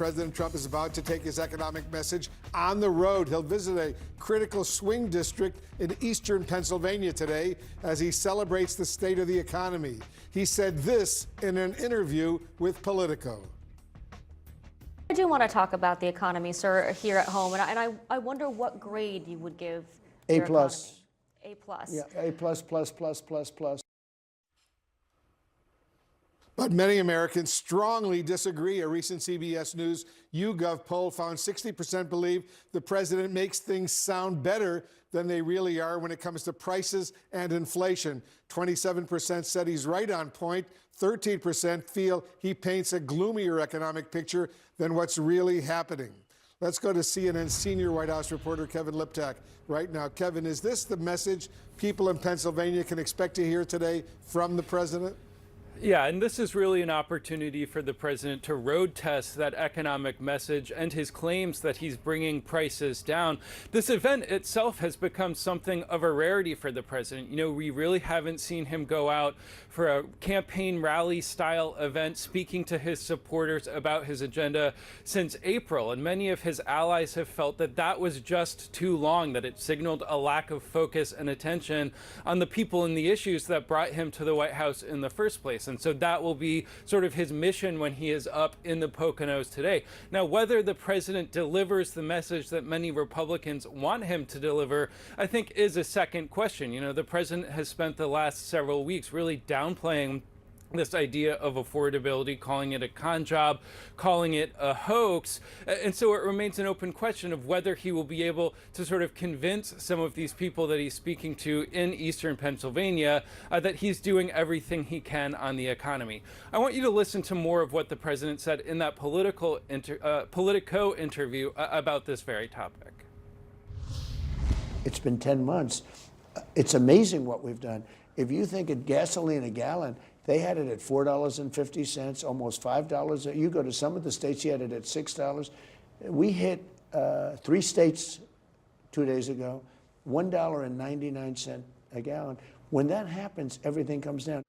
President Trump is about to take his economic message on the road. He'll visit a critical swing district in eastern Pennsylvania today as he celebrates the state of the economy. He said this in an interview with Politico. I do want to talk about the economy, sir, here at home, and I wonder what grade you would give your A+. economy. A+. Yeah, A+, plus. But many Americans strongly disagree. A recent CBS News YouGov poll found 60% believe the president makes things sound better than they really are when it comes to prices and inflation. 27% said he's right on point. 13% feel he paints a gloomier economic picture than what's really happening. Let's go to CNN senior White House reporter Kevin Liptak right now. Kevin, is this the message people in Pennsylvania can expect to hear today from the president? Yeah, and this is really an opportunity for the president to road test that economic message and his claims that he's bringing prices down. This event itself has become something of a rarity for the president. You know, we really haven't seen him go out for a campaign rally style event speaking to his supporters about his agenda since April. And many of his allies have felt that that was just too long, that it signaled a lack of focus and attention on the people and the issues that brought him to the White House in the first place. And so that will be sort of his mission when he is up in the Poconos today. Now, whether the president delivers the message that many Republicans want him to deliver, I think is a second question. You know, the president has spent the last several weeks really downplaying this idea of affordability, calling it a con job, calling it a hoax. And so it remains an open question of whether he will be able to sort of convince some of these people that he's speaking to in eastern Pennsylvania that he's doing everything he can on the economy. I want you to listen to more of what the president said in that Politico interview about this very topic. It's been 10 months. It's amazing what we've done. If you think of gasoline a gallon, they had it at $4.50, almost $5. You go to some of the states, you had it at $6. We hit 3 states 2 days ago, $1.99 a gallon. When that happens, everything comes down.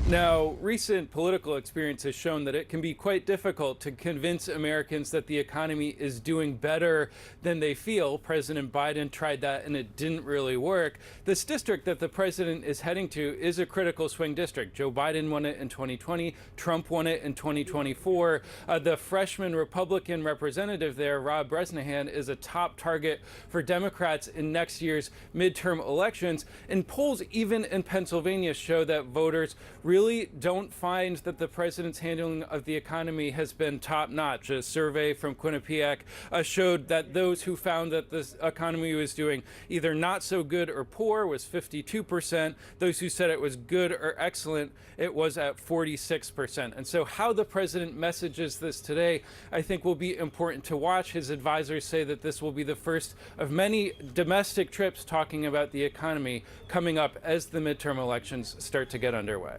Now, recent political experience has shown that it can be quite difficult to convince Americans that the economy is doing better than they feel. President Biden tried that and it didn't really work. This district that the president is heading to is a critical swing district. Joe Biden won it in 2020. Trump won it in 2024. The freshman Republican representative there, Rob Bresnahan, is a top target for Democrats in next year's midterm elections. And polls, even in Pennsylvania, show that voters really don't find that the president's handling of the economy has been top-notch. A survey from Quinnipiac showed that those who found that this economy was doing either not so good or poor was 52%. Those who said it was good or excellent, it was at 46%. And so how the president messages this today, I think, will be important to watch. His advisors say that this will be the first of many domestic trips talking about the economy coming up as the midterm elections start to get underway.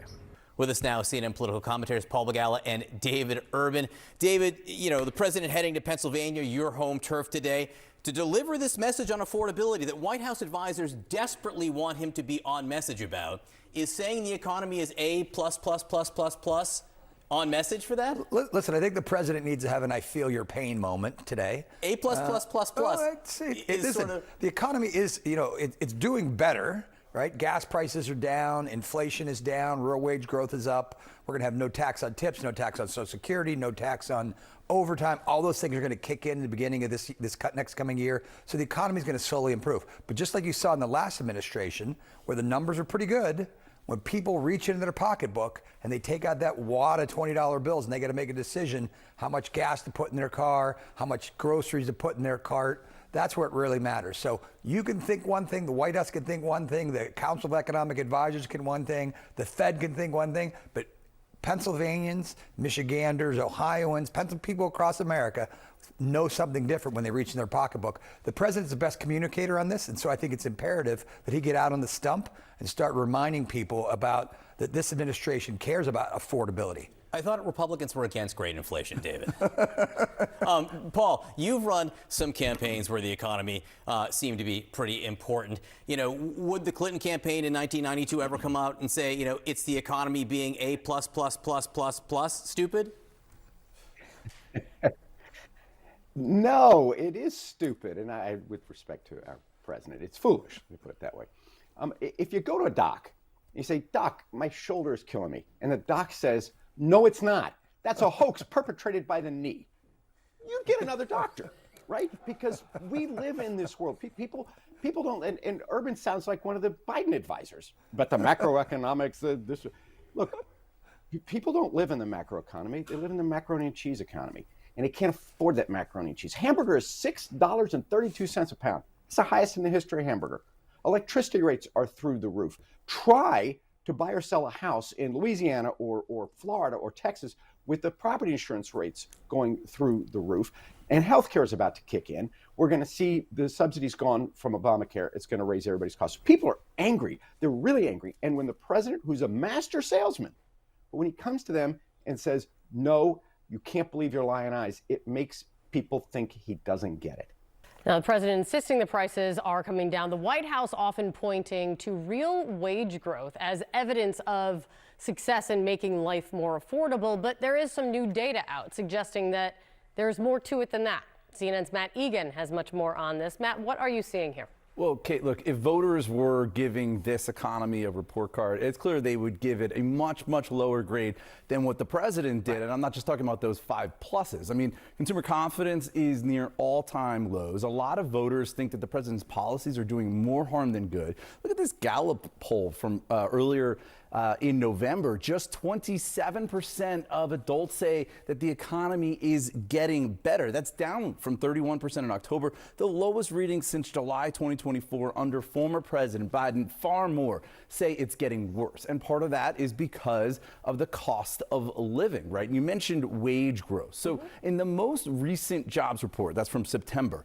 With us now, CNN political commentators Paul Begala and David Urban. David, you know, the president heading to Pennsylvania, your home turf today, to deliver this message on affordability that White House advisors desperately want him to be on message about, is saying the economy is A+++++ on message for that? Listen, I think the president needs to have an I feel your pain moment today. A+++++. Listen, the economy is, you know, it's doing better. Right? Gas prices are down, inflation is down, real wage growth is up. We're going to have no tax on tips, no tax on Social Security, no tax on overtime. All those things are going to kick in the beginning of this next coming year. So the economy is going to slowly improve. But just like you saw in the last administration, where the numbers are pretty good, when people reach into their pocketbook and they take out that wad of $20 bills and they got to make a decision how much gas to put in their car, how much groceries to put in their cart, that's where it really matters. So you can think one thing, the White House can think one thing, the Council of Economic Advisors can one thing, the Fed can think one thing, but Pennsylvanians, Michiganders, Ohioans, people across America know something different when they reach in their pocketbook. The president's the best communicator on this, and so I think it's imperative that he get out on the stump and start reminding people about that this administration cares about affordability. I thought Republicans were against great inflation, David. Paul, you've run some campaigns where the economy seemed to be pretty important. You know, would the Clinton campaign in 1992 ever come out and say, you know, it's the economy being A+++++ stupid? No, it is stupid, and with respect to our president, it's foolish, let me put it that way. If you go to a doc, you say, "Doc, my shoulder is killing me," and the doc says, "No, it's not. That's a hoax perpetrated by the knee." You get another doctor, right? Because we live in this world. People don't, and Urban sounds like one of the Biden advisors. But the macroeconomics, look, people don't live in the macroeconomy. They live in the macaroni and cheese economy, and they can't afford that macaroni and cheese. Hamburger is $6.32 a pound. It's the highest in the history of hamburger. Electricity rates are through the roof. Try to buy or sell a house in Louisiana or Florida or Texas with the property insurance rates going through the roof. And healthcare is about to kick in. We're going to see the subsidies gone from Obamacare. It's going to raise everybody's costs. People are angry. They're really angry. And when the president, who's a master salesman, but when he comes to them and says, "No, you can't believe your lying eyes," it makes people think he doesn't get it. Now, the president insisting the prices are coming down. The White House often pointing to real wage growth as evidence of success in making life more affordable. But there is some new data out suggesting that there's more to it than that. CNN's Matt Egan has much more on this. Matt, what are you seeing here? Well, Kate, look, if voters were giving this economy a report card, it's clear they would give it a much, much lower grade than what the president did. And I'm not just talking about those 5 pluses. I mean, consumer confidence is near all-time lows. A lot of voters think that the president's policies are doing more harm than good. Look at this Gallup poll from earlier in November. Just 27% of adults say that the economy is getting better. That's down from 31% in October, the lowest reading since July 2024 under former President Biden. Far more say it's getting worse. And part of that is because of the cost of living, right? You mentioned wage growth. So in the most recent jobs report, that's from September,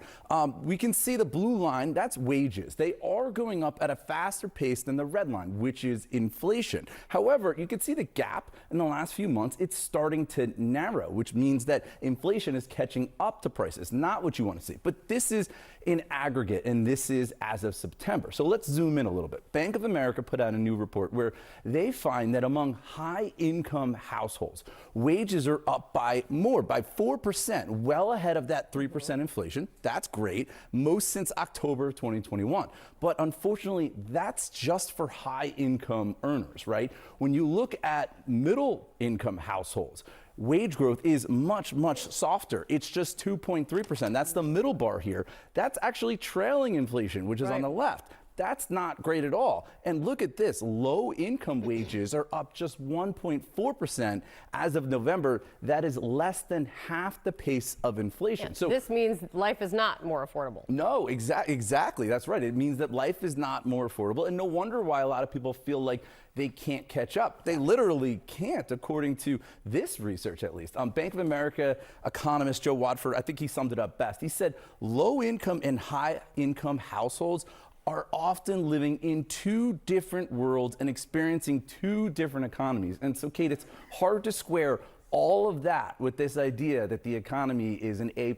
we can see the blue line, that's wages. They are going up at a faster pace than the red line, which is inflation. However, you can see the gap in the last few months. It's starting to narrow, which means that inflation is catching up to prices, not what you want to see. But this is in aggregate, and this is as of September. So let's zoom in a little bit. Bank of America put out a new report where they find that among high-income households, wages are up by 4%, well ahead of that 3% inflation. That's great, most since October of 2021. But unfortunately, that's just for high-income earners, right? When you look at middle-income households, wage growth is much, much softer. It's just 2.3%. That's the middle bar here. That's actually trailing inflation, which is on the left. That's not great at all. And look at this. Low income wages are up just 1.4% as of November. That is less than half the pace of inflation. Yeah, so this means life is not more affordable. No, exactly. That's right. It means that life is not more affordable. And no wonder why a lot of people feel like they can't catch up. They literally can't, according to this research, at least. Bank of America economist Joe Wadford, I think he summed it up best. He said low income and high income households are often living in 2 different worlds and experiencing 2 different economies. And so, Kate, it's hard to square all of that with this idea that the economy is an A+++.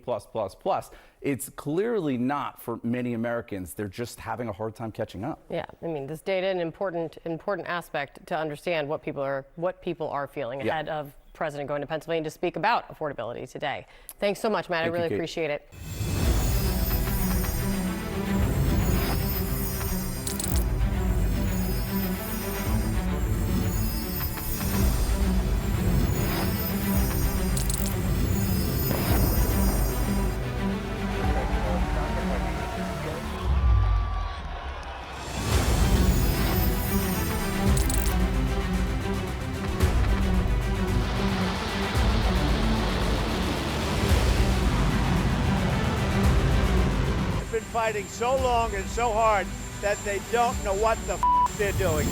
It's clearly not for many Americans. They're just having a hard time catching up. Yeah, I mean, this data an important aspect to understand what people are feeling ahead of President going to Pennsylvania to speak about affordability today. Thanks so much, Matt. I really appreciate it. Fighting so long and so hard that they don't know what the they're doing.